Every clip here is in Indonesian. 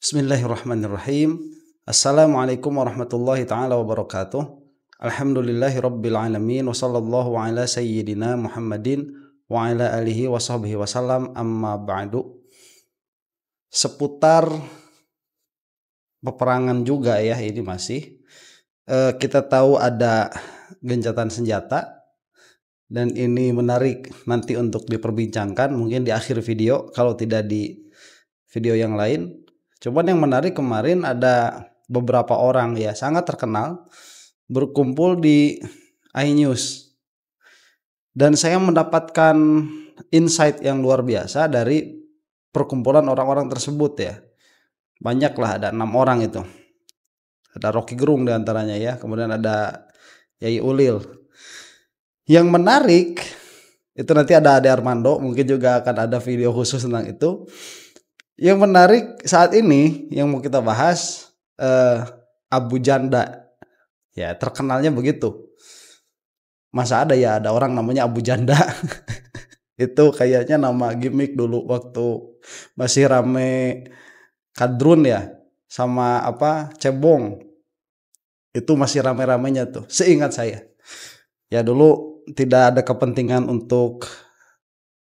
Bismillahirrahmanirrahim. Assalamualaikum warahmatullahi ta'ala wabarakatuh. Alhamdulillahi rabbil alamin. Wa sallallahu ala sayyidina Muhammadin wa ala alihi wa sahbihi wasallam, amma ba'du. Seputar peperangan juga ya, ini masih kita tahu ada gencatan senjata, dan ini menarik nanti untuk diperbincangkan mungkin di akhir video kalau tidak di video yang lain. Cuman yang menarik, kemarin ada beberapa orang ya sangat terkenal berkumpul di iNews, dan saya mendapatkan insight yang luar biasa dari perkumpulan orang-orang tersebut ya. Banyak lah, ada 6 orang itu. Ada Rocky Gerung diantaranya ya, kemudian ada Yai Ulil. Yang menarik itu nanti ada Ade Armando, mungkin juga akan ada video khusus tentang itu. Yang menarik saat ini yang mau kita bahas Abu Janda. Ya, terkenalnya begitu. Masa ada ya ada orang namanya Abu Janda. Itu kayaknya nama gimmick dulu waktu masih rame Kadrun ya, sama Cebong. Itu masih rame-ramenya tuh, seingat saya. Ya dulu tidak ada kepentingan untuk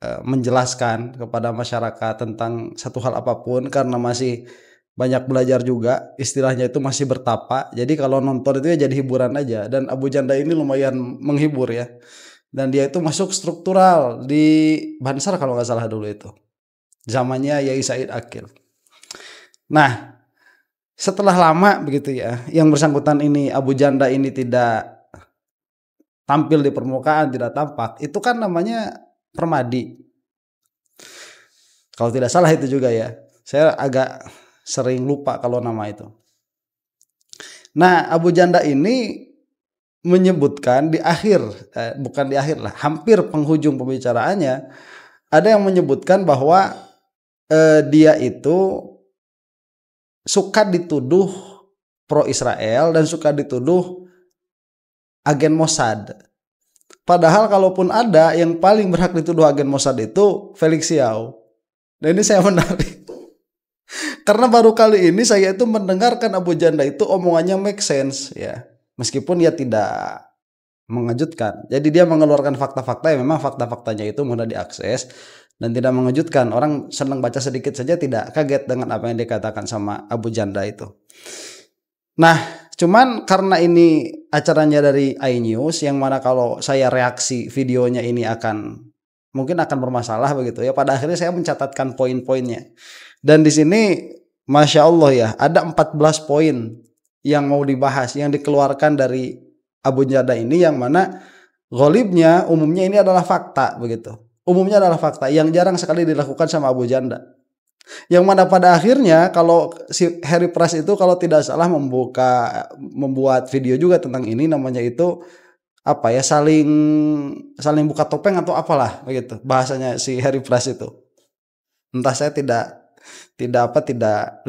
menjelaskan kepada masyarakat tentang satu hal apapun, karena masih banyak belajar juga, istilahnya itu masih bertapa. Jadi kalau nonton itu ya jadi hiburan aja, dan Abu Janda ini lumayan menghibur ya, dan dia itu masuk struktural di Bansar kalau nggak salah dulu itu, zamannya Yai Said Akil. Nah, setelah lama begitu ya, yang bersangkutan ini Abu Janda ini tidak tampil di permukaan, tidak tampak, itu kan namanya Permadi. Kalau tidak salah itu juga ya. Saya agak sering lupa kalau nama itu. Nah, Abu Janda ini menyebutkan di akhir, bukan di akhir lah, hampir penghujung pembicaraannya, ada yang menyebutkan bahwa dia itu suka dituduh pro Israel dan suka dituduh agen Mossad. Padahal kalaupun ada yang paling berhak dituduh agen Mossad itu Felix Xiao. Dan ini saya menarik. Karena baru kali ini saya itu mendengarkan Abu Janda itu omongannya make sense ya. Meskipun dia tidak mengejutkan. Jadi dia mengeluarkan fakta-fakta yang memang fakta-faktanya itu mudah diakses dan tidak mengejutkan. Orang senang baca sedikit saja tidak kaget dengan apa yang dikatakan sama Abu Janda itu. Nah, cuman karena ini acaranya dari iNews, yang mana kalau saya reaksi videonya ini mungkin akan bermasalah begitu ya. Pada akhirnya saya mencatatkan poin-poinnya. Dan di sini Masya Allah ya, ada 14 poin yang mau dibahas, yang dikeluarkan dari Abu Janda ini, yang mana ghalibnya umumnya ini adalah fakta begitu. Umumnya adalah fakta yang jarang sekali dilakukan sama Abu Janda. Yang mana pada akhirnya kalau si Harry Price itu kalau tidak salah membuat video juga tentang ini, namanya itu saling buka topeng atau apalah begitu bahasanya si Harry Price itu. Entah, saya tidak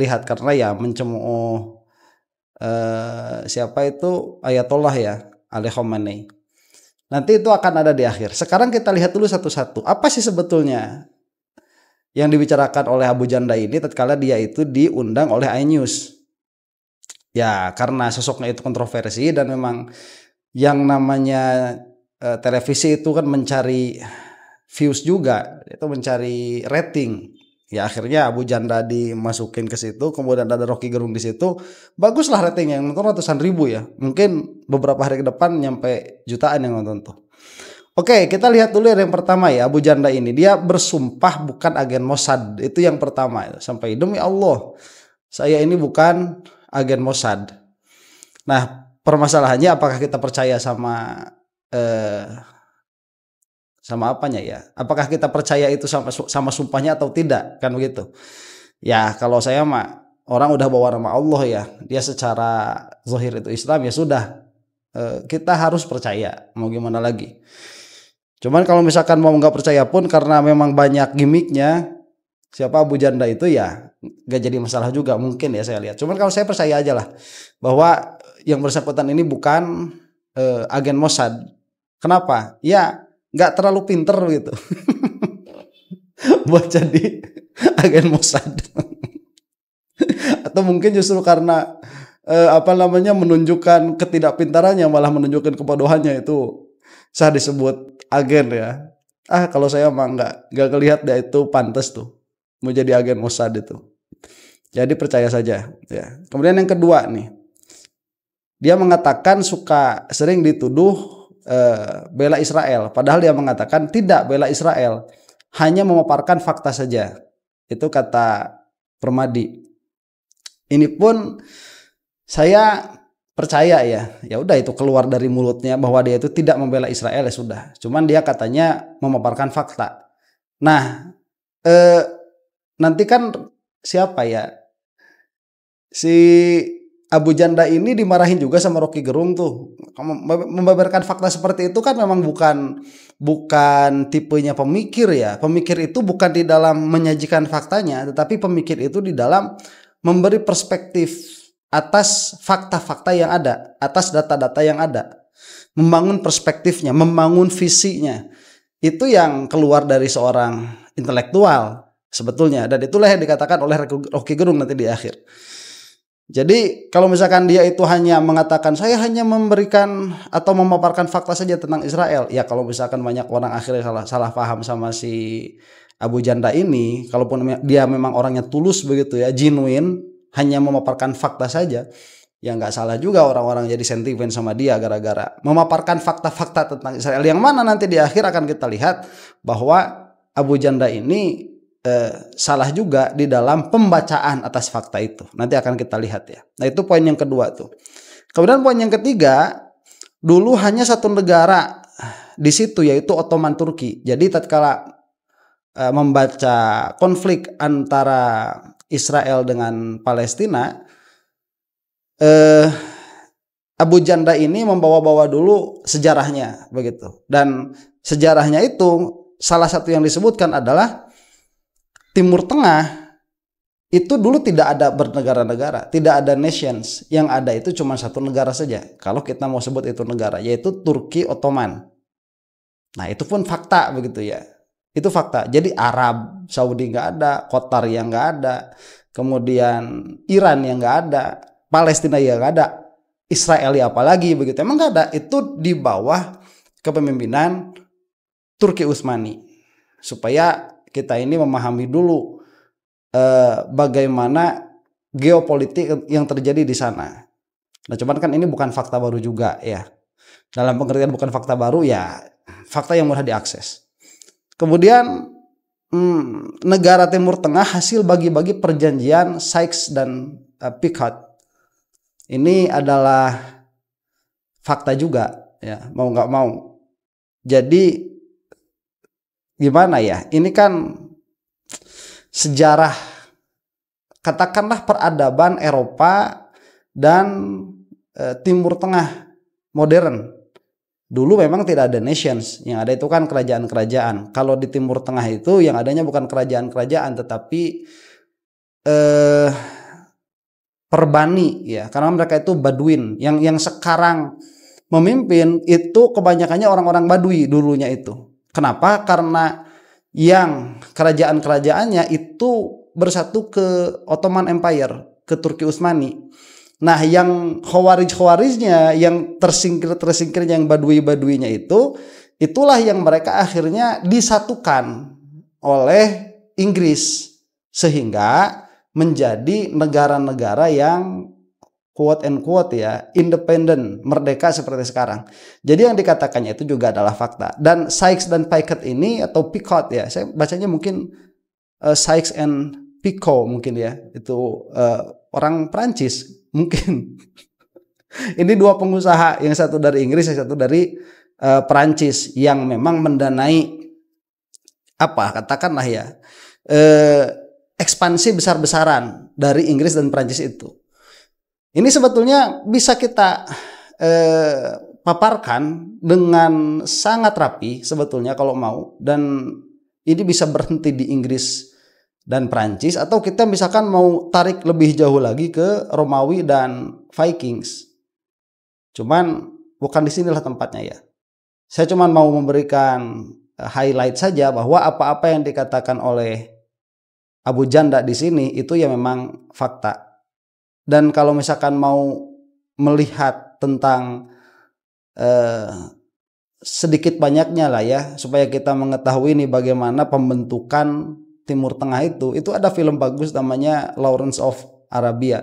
lihat karena ya mencemooh siapa itu Ayatollah ya, Ali Khamenei. Nanti itu akan ada di akhir. Sekarang kita lihat dulu satu-satu. Apa sih sebetulnya yang dibicarakan oleh Abu Janda ini tatkala dia itu diundang oleh iNews. Ya, karena sosoknya itu kontroversi dan memang yang namanya televisi itu kan mencari views juga, itu mencari rating. Ya akhirnya Abu Janda dimasukin ke situ, kemudian ada Rocky Gerung di situ. Baguslah ratingnya, yang nonton ratusan ribu ya. Mungkin beberapa hari ke depan nyampe jutaan yang nonton tuh. Oke, kita lihat dulu yang pertama ya. Abu Janda ini dia bersumpah bukan agen Mossad. Itu yang pertama. Sampai demi Allah, saya ini bukan agen Mossad. Nah, permasalahannya apakah kita percaya sama apanya ya? Apakah kita percaya itu sama sumpahnya atau tidak? Kan begitu. Ya, kalau saya mah orang udah bawa nama Allah ya. Dia secara zahir itu Islam, ya sudah. Kita harus percaya. Mau gimana lagi? Cuman kalau misalkan mau nggak percaya pun karena memang banyak gimmicknya siapa Abu Janda itu, ya nggak jadi masalah juga mungkin ya saya lihat. Cuman kalau saya percaya aja lah bahwa yang bersangkutan ini bukan agen Mossad. Kenapa? Ya nggak terlalu pinter gitu buat jadi agen Mossad. Atau mungkin justru karena menunjukkan ketidakpintarannya malah menunjukkan kebodohannya, itu sah disebut agen ya. Kalau saya mah nggak kelihat dia itu pantas tuh mau jadi agen Mossad itu. Jadi percaya saja ya. Kemudian yang kedua nih, dia mengatakan sering dituduh bela Israel, padahal dia mengatakan tidak bela Israel, hanya memaparkan fakta saja. Itu kata Permadi. Ini pun saya percaya ya. Ya udah, itu keluar dari mulutnya bahwa dia itu tidak membela Israel, ya sudah. Cuman dia katanya memaparkan fakta. Nah, nanti kan siapa ya? Si Abu Janda ini dimarahin juga sama Rocky Gerung tuh. Membeberkan fakta seperti itu kan memang bukan tipenya pemikir ya. Pemikir itu bukan di dalam menyajikan faktanya, tetapi pemikir itu di dalam memberi perspektif atas fakta-fakta yang ada, atas data-data yang ada. Membangun perspektifnya, membangun visinya. Itu yang keluar dari seorang intelektual sebetulnya, dan itulah yang dikatakan oleh Rocky Gerung nanti di akhir. Jadi kalau misalkan dia itu hanya mengatakan saya hanya memberikan atau memaparkan fakta saja tentang Israel, ya kalau misalkan banyak orang akhirnya salah paham sama si Abu Janda ini, kalaupun dia memang orangnya tulus begitu ya, genuine, hanya memaparkan fakta saja, ya nggak salah juga orang-orang jadi sentimen sama dia gara-gara memaparkan fakta-fakta tentang Israel, yang mana nanti di akhir akan kita lihat bahwa Abu Janda ini salah juga di dalam pembacaan atas fakta itu. Nanti akan kita lihat ya. Nah, itu poin yang kedua tuh. Kemudian poin yang ketiga, dulu hanya satu negara di situ, yaitu Ottoman Turki. Jadi tatkala membaca konflik antara Israel dengan Palestina, Abu Janda ini membawa-bawa dulu sejarahnya begitu. Dan sejarahnya itu salah satu yang disebutkan adalah Timur Tengah itu dulu tidak ada bernegara-negara, tidak ada nations, yang ada itu cuma satu negara saja. Kalau kita mau sebut itu negara, yaitu Turki Ottoman. Nah, itu pun fakta begitu ya. Itu fakta. Jadi Arab Saudi nggak ada, Qatar yang nggak ada, kemudian Iran yang nggak ada, Palestina yang nggak ada, Israel ya apalagi begitu. Emang nggak ada. Itu di bawah kepemimpinan Turki Utsmani. Supaya kita ini memahami dulu bagaimana geopolitik yang terjadi di sana. Nah, cuman kan ini bukan fakta baru juga ya. Dalam pengertian bukan fakta baru ya, fakta yang mudah diakses. Kemudian negara Timur Tengah hasil bagi-bagi perjanjian Sykes dan Picot. Ini adalah fakta juga ya, mau nggak mau. Jadi gimana ya, ini kan sejarah, katakanlah peradaban Eropa dan Timur Tengah modern. Dulu memang tidak ada nations, yang ada itu kan kerajaan-kerajaan. Kalau di Timur Tengah itu yang adanya bukan kerajaan-kerajaan, tetapi perbani ya, karena mereka itu Baduin. Yang sekarang memimpin itu kebanyakannya orang-orang Badui dulunya itu. Kenapa? Karena yang kerajaan-kerajaannya itu bersatu ke Ottoman Empire, ke Turki Utsmani. Nah, yang Khawarij-Khawarijnya, yang tersingkir yang Badui-Baduinya itulah yang mereka akhirnya disatukan oleh Inggris sehingga menjadi negara-negara yang quote and quote ya, independen, merdeka seperti sekarang. Jadi yang dikatakannya itu juga adalah fakta. Dan Sykes dan Picot ini, atau Picot ya, saya bacanya mungkin Sykes and Picot mungkin ya, itu orang Prancis mungkin. Ini dua pengusaha, yang satu dari Inggris, yang satu dari Prancis, yang memang mendanai katakanlah ya, ekspansi besar-besaran dari Inggris dan Prancis itu. Ini sebetulnya bisa kita paparkan dengan sangat rapi sebetulnya kalau mau, dan ini bisa berhenti di Inggris dan Prancis, atau kita misalkan mau tarik lebih jauh lagi ke Romawi dan Vikings. Cuman bukan di sinilah tempatnya ya. Saya cuman mau memberikan highlight saja bahwa apa-apa yang dikatakan oleh Abu Janda di sini itu ya memang fakta. Dan kalau misalkan mau melihat tentang sedikit banyaknya lah ya, supaya kita mengetahui nih bagaimana pembentukan Timur Tengah itu ada film bagus namanya Lawrence of Arabia.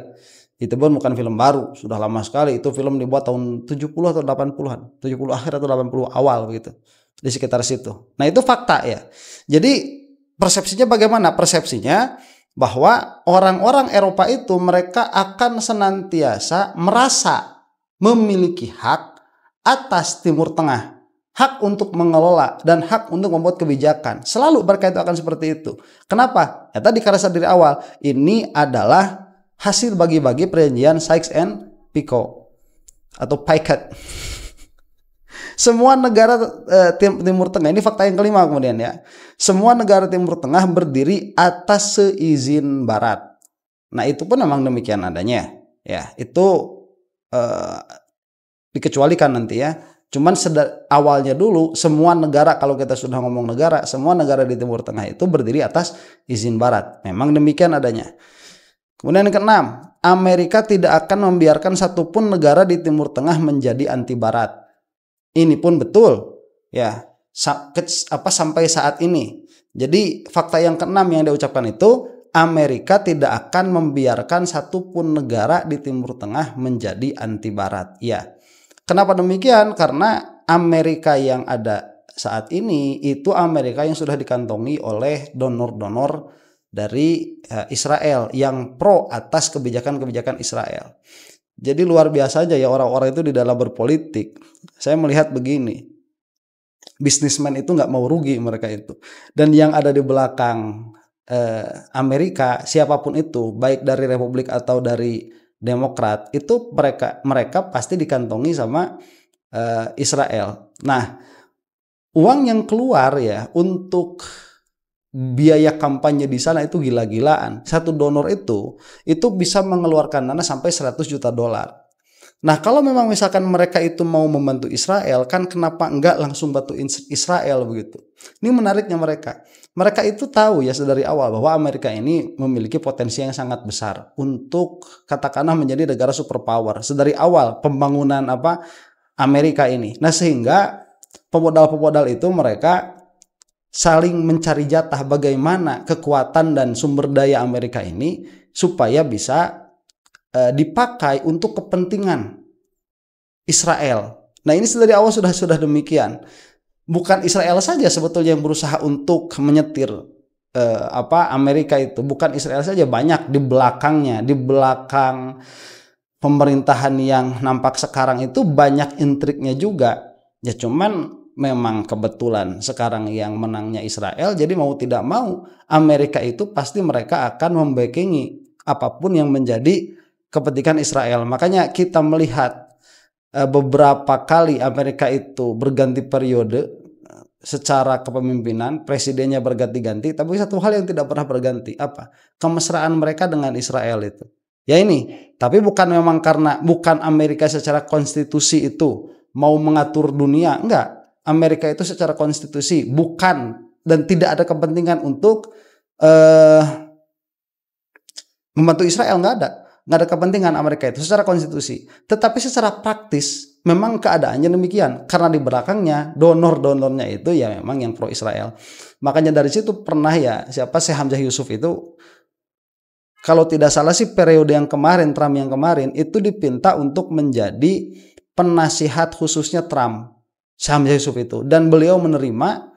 Itu pun bukan film baru, sudah lama sekali. Itu film dibuat tahun 70 atau 80-an, 70 akhir atau 80 awal begitu. Di sekitar situ. Nah, itu fakta ya. Jadi persepsinya bagaimana? Persepsinya bahwa orang-orang Eropa itu mereka akan senantiasa merasa memiliki hak atas Timur Tengah, hak untuk mengelola dan hak untuk membuat kebijakan. Selalu mereka itu akan seperti itu. Kenapa? Ya tadi karena dari awal ini adalah hasil bagi-bagi perjanjian Sykes-Picot atau Picot. Semua negara Timur Tengah, ini fakta yang kelima kemudian ya. Semua negara Timur Tengah berdiri atas seizin Barat. Nah, itu pun memang demikian adanya. Ya, itu dikecualikan nanti ya. Cuman awalnya dulu semua negara, kalau kita sudah ngomong negara, semua negara di Timur Tengah itu berdiri atas izin Barat. Memang demikian adanya. Kemudian yang keenam, Amerika tidak akan membiarkan satupun negara di Timur Tengah menjadi anti Barat. Ini pun betul ya, sampai saat ini. Jadi fakta yang keenam yang diucapkan itu, Amerika tidak akan membiarkan satupun negara di Timur Tengah menjadi anti Barat. Ya, kenapa demikian? Karena Amerika yang ada saat ini itu Amerika yang sudah dikantongi oleh donor-donor dari Israel yang pro atas kebijakan-kebijakan Israel. Jadi luar biasa aja ya orang-orang itu di dalam berpolitik. Saya melihat begini, bisnismen itu nggak mau rugi mereka itu. Dan yang ada di belakang Amerika, siapapun itu, baik dari Republik atau dari Demokrat, itu mereka pasti dikantongi sama Israel. Nah, uang yang keluar ya untuk biaya kampanye di sana itu gila-gilaan. Satu donor itu bisa mengeluarkan dana sampai 100 juta dolar. Nah, kalau memang misalkan mereka itu mau membantu Israel, kan kenapa enggak langsung bantu Israel begitu? Ini menariknya mereka. Mereka itu tahu ya dari awal bahwa Amerika ini memiliki potensi yang sangat besar untuk katakanlah menjadi negara superpower. Sedari awal pembangunan Amerika ini. Nah, sehingga pemodal-pemodal itu mereka saling mencari jatah bagaimana kekuatan dan sumber daya Amerika ini supaya bisa dipakai untuk kepentingan Israel. Nah, ini dari awal sudah demikian. Bukan Israel saja sebetulnya yang berusaha untuk menyetir Amerika itu. Bukan Israel saja, banyak di belakangnya, di belakang pemerintahan yang nampak sekarang itu banyak intriknya juga. Ya cuman memang kebetulan sekarang yang menangnya Israel, jadi mau tidak mau Amerika itu pasti mereka akan membackingi apapun yang menjadi kepentingan Israel. Makanya kita melihat beberapa kali Amerika itu berganti periode secara kepemimpinan, presidennya berganti-ganti, tapi satu hal yang tidak pernah berganti, apa? Kemesraan mereka dengan Israel itu. Ya ini, tapi bukan memang karena bukan Amerika secara konstitusi itu mau mengatur dunia, enggak. Amerika itu secara konstitusi bukan dan tidak ada kepentingan untuk membantu Israel, nggak ada kepentingan Amerika itu secara konstitusi. Tetapi secara praktis memang keadaannya demikian karena di belakangnya donor-donornya itu ya memang yang pro Israel. Makanya dari situ pernah ya Syekh Hamzah Yusuf itu kalau tidak salah sih periode yang kemarin, Trump yang kemarin itu dipinta untuk menjadi penasihat khususnya Trump. Hamzah Yusuf itu, dan beliau menerima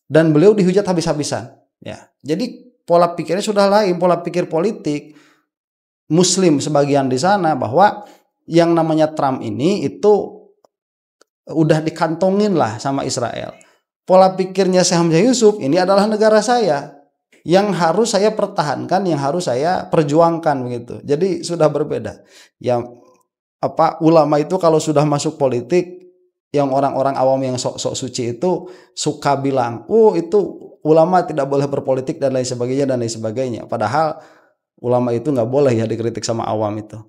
dan beliau dihujat habis-habisan ya. Jadi pola pikirnya sudah lain, pola pikir politik Muslim sebagian di sana bahwa yang namanya Trump ini itu udah dikantongin lah sama Israel. Pola pikirnya Syekh Hamzah Yusuf, ini adalah negara saya yang harus saya pertahankan, yang harus saya perjuangkan begitu. Jadi sudah berbeda. Yang ulama itu kalau sudah masuk politik, yang orang-orang awam yang sok-sok suci itu suka bilang, oh itu ulama tidak boleh berpolitik dan lain sebagainya. Padahal ulama itu nggak boleh ya dikritik sama awam itu.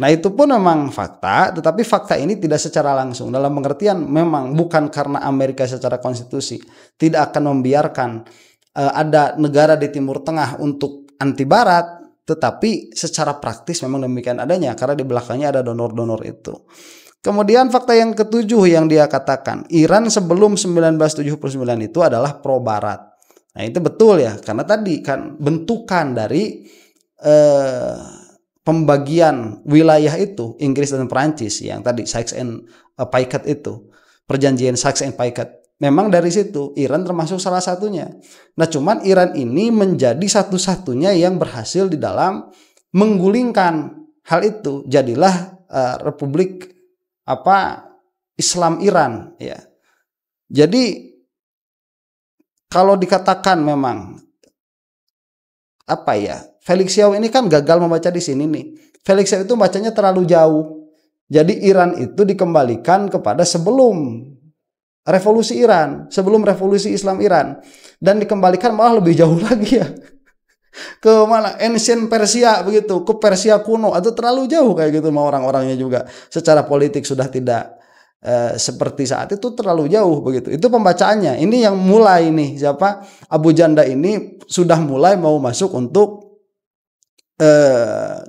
Nah, itu pun memang fakta, tetapi fakta ini tidak secara langsung. Dalam pengertian memang bukan karena Amerika secara konstitusi tidak akan membiarkan ada negara di Timur Tengah untuk anti Barat, tetapi secara praktis memang demikian adanya karena di belakangnya ada donor-donor itu. Kemudian fakta yang ketujuh yang dia katakan, Iran sebelum 1979 itu adalah pro barat. Nah itu betul ya, karena tadi kan bentukan dari pembagian wilayah itu Inggris dan Perancis yang tadi Sykes-Picot itu, perjanjian Sykes-Picot. Memang dari situ Iran termasuk salah satunya. Nah cuman Iran ini menjadi satu-satunya yang berhasil di dalam menggulingkan hal itu. Jadilah Republik Islam Iran ya. Jadi kalau dikatakan memang Felix Xiao ini kan gagal membaca di sini nih. Felix Xiao itu bacanya terlalu jauh. Jadi Iran itu dikembalikan kepada sebelum revolusi Iran, sebelum revolusi Islam Iran, dan dikembalikan malah lebih jauh lagi ya. Ke mana ancient Persia begitu, ke Persia kuno, atau terlalu jauh kayak gitu sama orang-orangnya juga. Secara politik sudah tidak seperti saat itu, terlalu jauh begitu. Itu pembacaannya. Ini yang mulai nih Abu Janda ini sudah mulai mau masuk untuk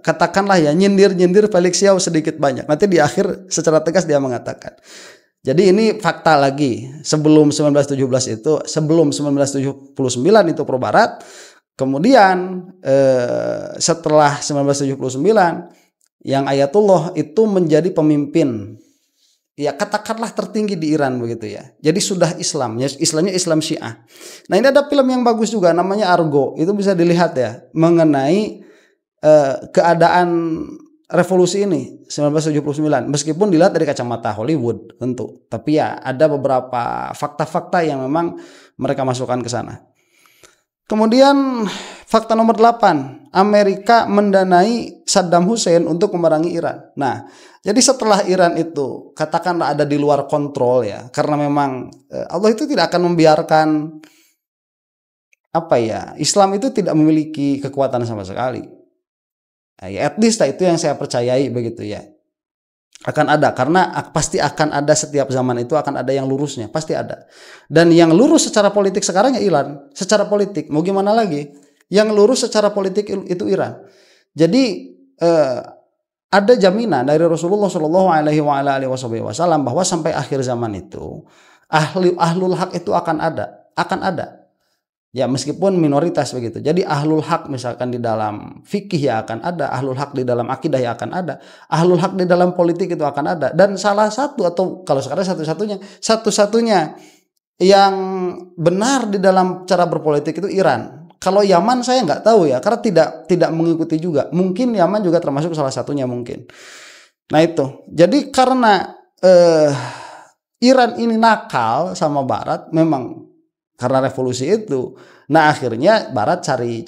katakanlah ya nyindir Felix Xiao sedikit banyak. Nanti di akhir secara tegas dia mengatakan. Jadi ini fakta lagi. Sebelum 1917 itu, sebelum 1979 itu pro barat. Kemudian setelah 1979 yang Ayatullah itu menjadi pemimpin ya katakanlah tertinggi di Iran begitu ya. Jadi sudah Islamnya Islam Syiah. Nah ini ada film yang bagus juga namanya Argo, itu bisa dilihat ya mengenai keadaan revolusi ini 1979 meskipun dilihat dari kacamata Hollywood tentu, tapi ya ada beberapa fakta-fakta yang memang mereka masukkan ke sana. Kemudian fakta nomor 8, Amerika mendanai Saddam Hussein untuk memerangi Iran. Nah, jadi setelah Iran itu katakanlah ada di luar kontrol ya, karena memang Allah itu tidak akan membiarkan Islam itu tidak memiliki kekuatan sama sekali. Ya, at least itu yang saya percayai begitu ya. Akan ada, karena pasti akan ada, setiap zaman itu akan ada yang lurusnya, pasti ada. Dan yang lurus secara politik sekarang ya Iran, secara politik mau gimana lagi? Yang lurus secara politik itu Iran. Jadi ada jaminan dari Rasulullah Shallallahu Alaihi Wasallam bahwa sampai akhir zaman itu ahlul hak itu akan ada. Ya meskipun minoritas begitu. Jadi ahlul hak misalkan di dalam fikih ya akan ada, ahlul hak di dalam akidah ya akan ada, ahlul hak di dalam politik itu akan ada. Dan salah satu atau kalau sekarang satu-satunya yang benar di dalam cara berpolitik itu Iran. Kalau Yaman saya nggak tahu ya, karena tidak mengikuti juga. Mungkin Yaman juga termasuk salah satunya mungkin. Nah itu. Jadi karena Iran ini nakal sama Barat memang. Karena revolusi itu, nah akhirnya Barat cari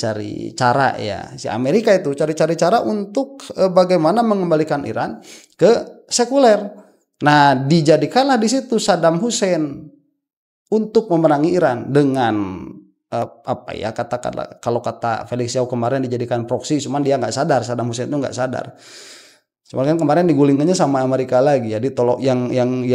cara ya, si Amerika itu cari cara untuk bagaimana mengembalikan Iran ke sekuler. Nah dijadikanlah di situ Saddam Hussein untuk memerangi Iran dengan katakanlah kalau kata Felix Xiao kemarin dijadikan proksi, cuman dia nggak sadar, Saddam Hussein itu nggak sadar. Cuman kan kemarin digulingkannya sama Amerika lagi, jadi tolong yang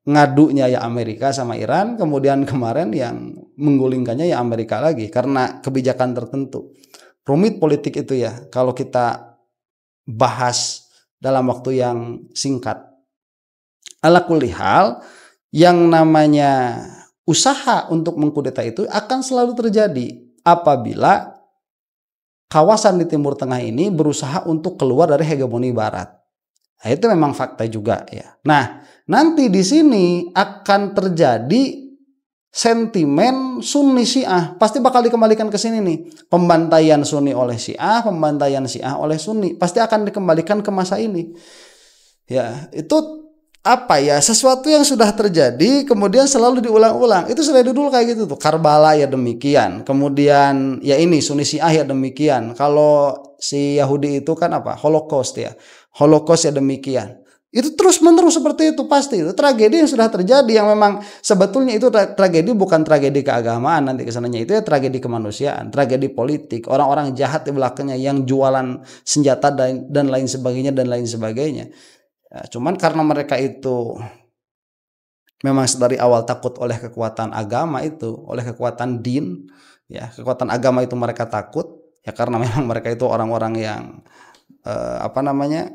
ngadunya ya Amerika sama Iran, kemudian kemarin yang menggulingkannya ya Amerika lagi karena kebijakan tertentu. Rumit politik itu ya kalau kita bahas dalam waktu yang singkat. Ala kulli hal, yang namanya usaha untuk mengkudeta itu akan selalu terjadi apabila kawasan di Timur Tengah ini berusaha untuk keluar dari hegemoni Barat. Nah, itu memang fakta juga ya. Nah, nanti di sini akan terjadi sentimen Sunni Syiah, pasti bakal dikembalikan ke sini nih. Pembantaian Sunni oleh Syiah, pembantaian Syiah oleh Sunni, pasti akan dikembalikan ke masa ini. Ya, itu sesuatu yang sudah terjadi kemudian selalu diulang-ulang. Itu sudah dulu kayak gitu tuh. Karbala ya demikian. Kemudian ya ini Sunni Syiah ya demikian. Kalau si Yahudi itu kan Holocaust ya. Holocaust ya demikian. Itu terus-menerus seperti itu pasti. Itu tragedi yang sudah terjadi yang memang sebetulnya itu tragedi bukan tragedi keagamaan nanti kesananya. Itu ya tragedi kemanusiaan, tragedi politik. Orang-orang jahat di belakangnya yang jualan senjata dan lain sebagainya. Ya, cuman karena mereka itu memang dari awal takut oleh kekuatan agama itu, oleh kekuatan din, ya kekuatan agama itu mereka takut, ya karena memang mereka itu orang-orang yang apa namanya,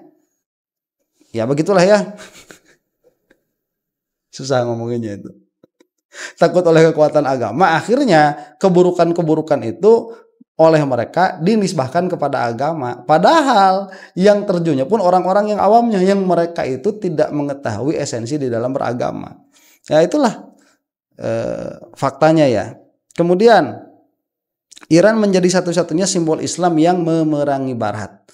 ya begitulah ya, susah ngomonginnya itu. Takut oleh kekuatan agama, akhirnya keburukan-keburukan itu oleh mereka dinisbahkan kepada agama. Padahal yang terjunnya pun orang-orang yang awamnya, yang mereka itu tidak mengetahui esensi di dalam beragama. Ya itulah faktanya ya. Kemudian Iran menjadi satu-satunya simbol Islam yang memerangi Barat.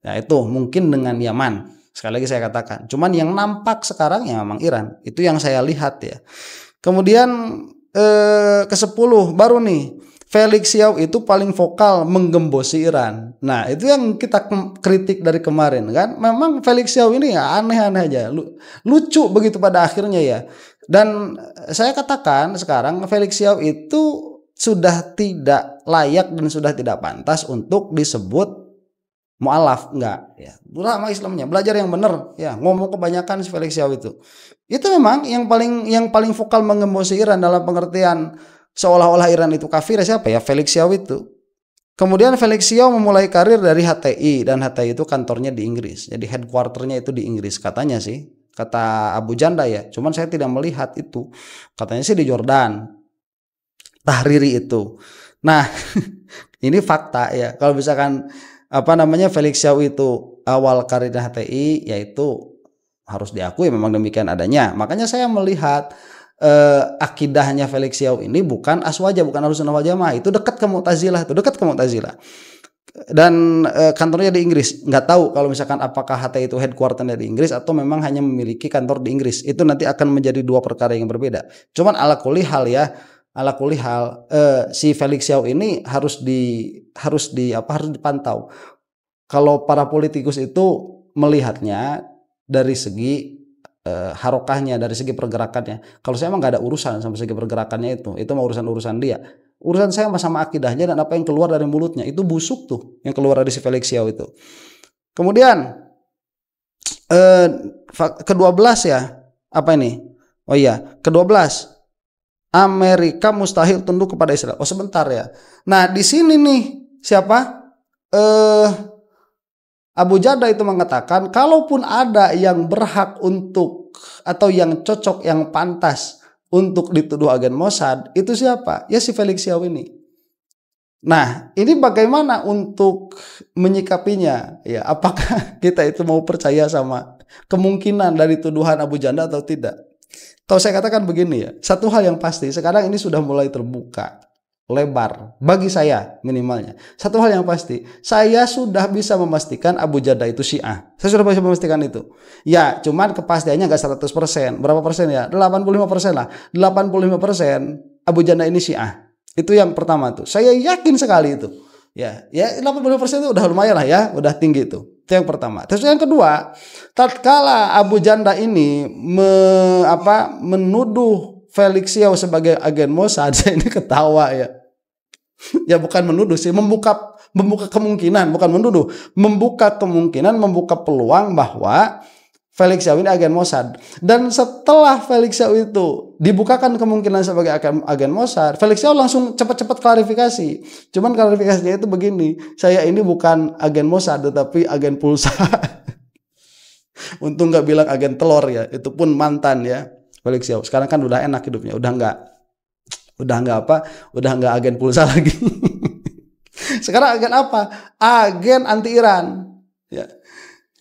Ya itu mungkin dengan Yaman. Sekali lagi saya katakan. Cuman yang nampak sekarang ya memang Iran. Itu yang saya lihat ya. Kemudian ke-10 baru nih. Felix Xiao itu paling vokal menggembosi Iran. Nah itu yang kita kritik dari kemarin kan. Memang Felix Xiao ini ya aneh-aneh aja. Lucu begitu pada akhirnya ya. Dan saya katakan sekarang Felix Xiao itu sudah tidak layak dan sudah tidak pantas untuk disebut mu'alaf, enggak ya. Ulama Islamnya belajar yang benar ya, ngomong kebanyakan si Felix Xiao itu memang yang paling vokal menggembosi Iran dalam pengertian seolah-olah Iran itu kafir. Siapa ya? Felix Xiao itu. Kemudian Felix Xiao memulai karir dari HTI, dan HTI itu kantornya di Inggris, jadi headquarternya itu di Inggris katanya sih, kata Abu Janda ya, cuman saya tidak melihat itu, katanya sih di Jordan, Tahriri itu. Nah ini fakta ya, kalau misalkan apa namanya Felix Xiao itu awal karirnya HTI, yaitu harus diakui memang demikian adanya. Makanya saya melihat akidahnya Felix Xiao ini bukan aswaja, bukan Ahlussunnah wal Jamaah, itu dekat ke Mu'tazilah, itu dekat ke Mu'tazilah. Dan kantornya di Inggris. Nggak tahu kalau misalkan apakah HTI itu headquarternya di Inggris atau memang hanya memiliki kantor di Inggris. Itu nanti akan menjadi dua perkara yang berbeda. Cuman ala kulli hal ya, ala kulli hal si Felix Xiao ini harus dipantau. Kalau para politikus itu melihatnya dari segi harokahnya, dari segi pergerakannya. Kalau saya emang nggak ada urusan sama segi pergerakannya itu mah urusan dia. Urusan saya sama akidahnya dan apa yang keluar dari mulutnya, itu busuk tuh yang keluar dari si Felix Xiao itu. Kemudian ke-12 ya, apa ini? Oh iya, ke-12, Amerika mustahil tunduk kepada Israel. Oh sebentar ya. Nah di sini nih siapa? Abu Janda itu mengatakan kalaupun ada yang berhak untuk atau yang cocok, yang pantas untuk dituduh agen Mossad, itu siapa? Ya si Felix Xiao ini. Nah ini bagaimana untuk menyikapinya ya, apakah kita itu mau percaya sama kemungkinan dari tuduhan Abu Janda atau tidak? Kalau saya katakan begini ya, satu hal yang pasti sekarang ini sudah mulai terbuka lebar bagi saya minimalnya. Satu hal yang pasti, saya sudah bisa memastikan Abu Janda itu Syiah. Saya sudah bisa memastikan itu. Ya, cuman kepastiannya nggak 100%. Berapa persen ya? 85% lah. 85% Abu Janda ini Syiah. Itu yang pertama tuh. Saya yakin sekali itu. Ya 85% itu udah lumayan lah ya, udah tinggi itu. Itu yang pertama. Terus yang kedua, tatkala Abu Janda ini menuduh Felix Xiao sebagai agen Mossad, saya ini ketawa ya. Ya bukan menuduh sih, membuka kemungkinan, bukan menuduh, membuka kemungkinan, membuka peluang bahwa Felix Xiao ini agen Mossad. Dan setelah Felix Xiao itu dibukakan kemungkinan sebagai agen Mossad, Felix Xiao langsung cepat-cepat klarifikasi. Cuman klarifikasinya itu begini, saya ini bukan agen Mossad tetapi agen pulsa. Untung nggak bilang agen telur ya, itu pun mantan ya Felix Xiao. Sekarang kan udah enak hidupnya, udah nggak agen pulsa lagi. Sekarang agen apa? Agen anti Iran. Ya.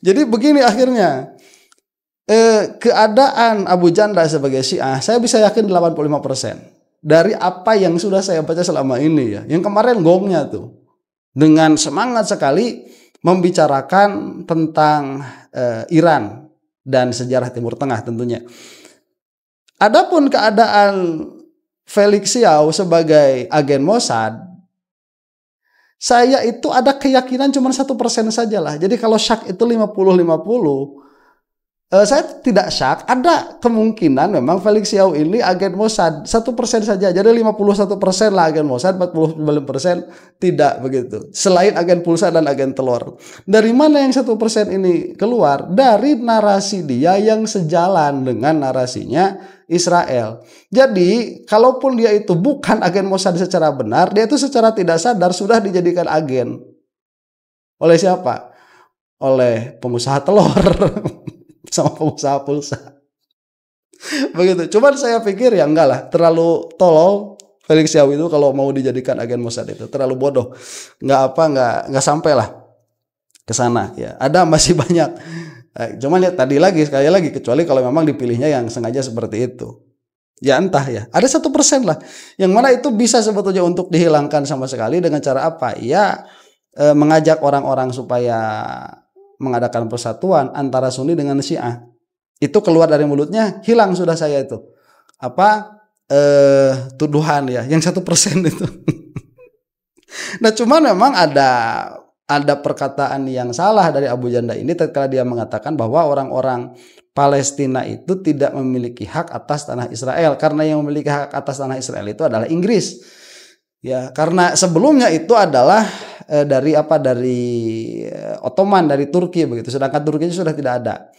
Jadi begini akhirnya, keadaan Abu Janda sebagai Syiah, saya bisa yakin 85% dari apa yang sudah saya baca selama ini ya. Yang kemarin gongnya tuh dengan semangat sekali membicarakan tentang Iran dan sejarah Timur Tengah tentunya. Adapun keadaan Felix Xiao sebagai agen Mossad, saya itu ada keyakinan cuma 1% saja lah. Jadi kalau syak itu 50-50, Saya tidak syak, ada kemungkinan memang Felix Xiao ini agen Mossad 1% saja, jadi 51% lah agen Mossad, 49% tidak begitu. Selain agen pulsa dan agen telur. Dari mana yang 1% ini keluar? Dari narasi dia yang sejalan dengan narasinya Israel. Jadi, kalaupun dia itu bukan agen Mossad secara benar, dia itu secara tidak sadar sudah dijadikan agen. Oleh siapa? Oleh pengusaha telur. Sama pengusaha pulsa. Begitu. Cuman saya pikir ya enggak lah, terlalu tolol Felix Xiao itu kalau mau dijadikan agen Mossad itu, terlalu bodoh. Enggak sampai lah ke sana ya. Ada masih banyak. Cuman ya tadi lagi sekali lagi, kecuali kalau memang dipilihnya yang sengaja seperti itu. Ya entah ya. Ada 1% lah. Yang mana itu bisa sebetulnya untuk dihilangkan sama sekali dengan cara apa? Ya mengajak orang-orang supaya mengadakan persatuan antara Sunni dengan Syiah. Itu keluar dari mulutnya, hilang sudah saya itu. Tuduhan ya, yang 1% itu. Nah, cuman memang ada perkataan yang salah dari Abu Janda ini tatkala dia mengatakan bahwa orang-orang Palestina itu tidak memiliki hak atas tanah Israel, karena yang memiliki hak atas tanah Israel itu adalah Inggris. Ya, karena sebelumnya itu adalah dari Ottoman, dari Turki begitu. Sedangkan Turki sudah tidak ada.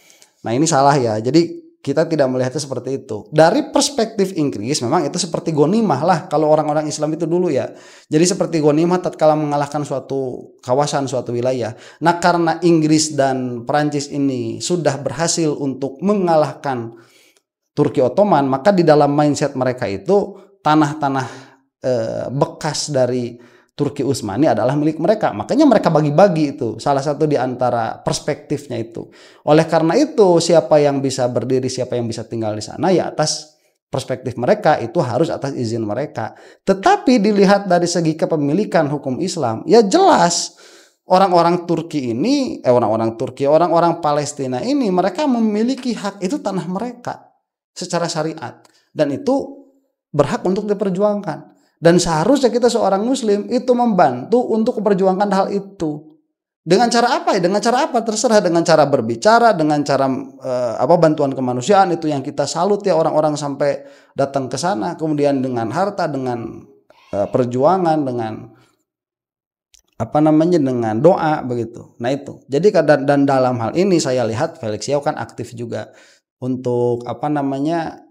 Nah, ini salah ya. Jadi kita tidak melihatnya seperti itu. Dari perspektif Inggris memang itu seperti gonimah lah kalau orang-orang Islam itu dulu ya. Jadi seperti gonimah tatkala mengalahkan suatu kawasan, suatu wilayah. Nah, karena Inggris dan Perancis ini sudah berhasil untuk mengalahkan Turki Ottoman, maka di dalam mindset mereka itu tanah-tanah bekas dari Turki Utsmani adalah milik mereka. Makanya mereka bagi-bagi itu. Salah satu di antara perspektifnya itu. Oleh karena itu, siapa yang bisa berdiri, siapa yang bisa tinggal di sana, ya atas perspektif mereka, itu harus atas izin mereka. Tetapi dilihat dari segi kepemilikan hukum Islam, ya jelas orang-orang Palestina ini, mereka memiliki hak, itu tanah mereka secara syariat. Dan itu berhak untuk diperjuangkan. Dan seharusnya kita seorang muslim itu membantu untuk memperjuangkan hal itu. Dengan cara apa ya? Dengan cara apa? Terserah, dengan cara berbicara, dengan cara bantuan kemanusiaan, itu yang kita salut ya, orang-orang sampai datang ke sana, kemudian dengan harta, dengan perjuangan, dengan dengan doa begitu. Nah itu. Jadi dan dalam hal ini saya lihat Felix Xiao kan aktif juga untuk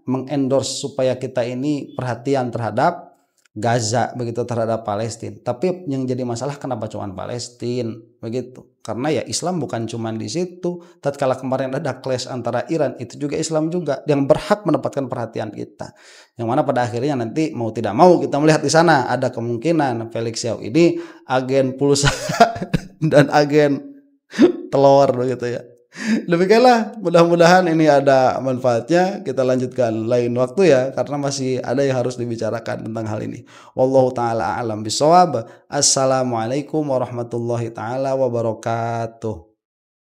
mengendorse supaya kita ini perhatian terhadap Gaza begitu, terhadap Palestina. Tapi yang jadi masalah kenapa cuma Palestina begitu? Karena ya Islam bukan cuma di situ. Tatkala kemarin ada clash antara Iran, itu juga Islam juga yang berhak mendapatkan perhatian kita. Yang mana pada akhirnya nanti mau tidak mau kita melihat di sana ada kemungkinan Felix Xiao ini agen pulsa dan agen telur begitu ya. Demikianlah, mudah-mudahan ini ada manfaatnya. Kita lanjutkan lain waktu ya, karena masih ada yang harus dibicarakan tentang hal ini. Wallahu taala a'lam bishawab. Assalamualaikum warahmatullahi taala wabarakatuh.